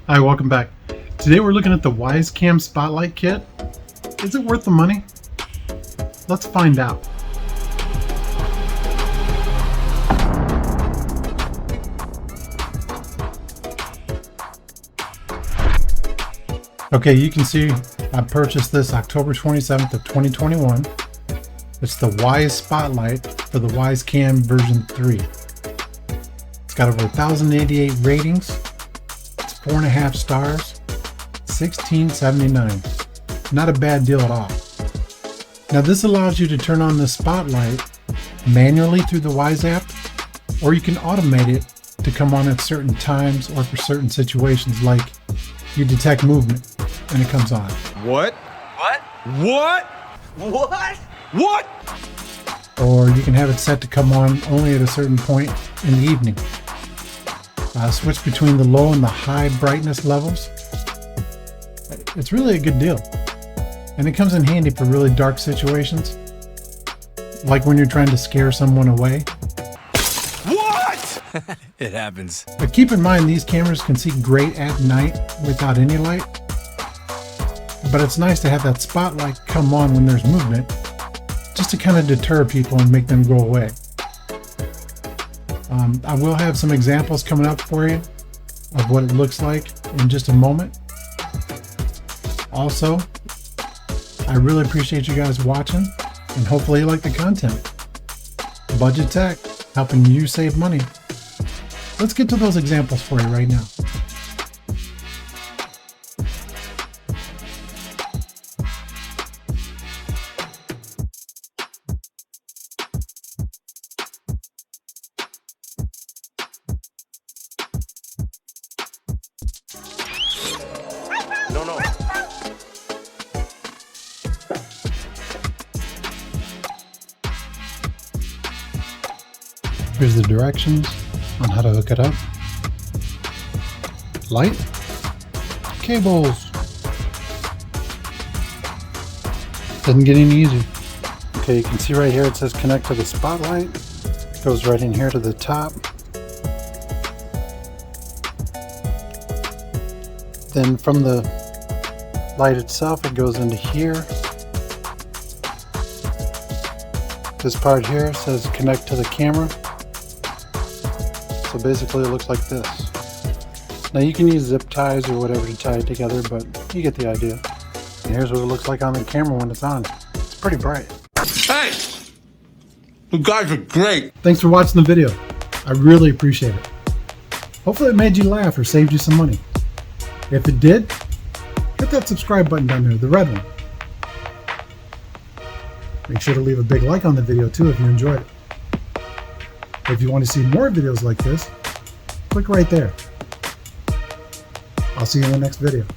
Hi, welcome back. Today we're looking at the WiseCam Spotlight Kit. Is it worth the money? Let's find out. Okay, you can see I purchased this October 27th of 2021. It's the Wise Spotlight for the WiseCam version 3. It's got over 1,088 ratings. It's 4.5 stars, $16.79. Not a bad deal at all. Now this allows you to turn on the spotlight manually through the Wise app, or you can automate it to come on at certain times or for certain situations, like you detect movement and it comes on. What? What? What? What? What? Or you can have it set to come on only at a certain point in the evening. Switch between the low and the high brightness levels. It's really a good deal. And it comes in handy for really dark situations, like when you're trying to scare someone away. What? It happens. But keep in mind, these cameras can see great at night without any light. But it's nice to have that spotlight come on when there's movement, just to kind of deter people and make them go away. I will have some examples coming up for you of what it looks like in just a moment. Also, I really appreciate you guys watching, and hopefully you like the content. Budget Tech, helping you save money. Let's get to those examples for you right now. No. Here's the directions on how to hook it up. Light, cables. Doesn't get any easier. Okay, you can see right here it says connect to the spotlight. It goes right in here to the top. Then from the light itself, it goes into here. This part here says connect to the camera. So basically it looks like this. Now you can use zip ties or whatever to tie it together, but you get the idea. And here's what it looks like on the camera when it's on. It's pretty bright. Hey! You guys are great. Thanks for watching the video. I really appreciate it. Hopefully it made you laugh or saved you some money. If it did, hit that subscribe button down there, the red one. Make sure to leave a big like on the video too if you enjoyed it. If you want to see more videos like this, click right there. I'll see you in the next video.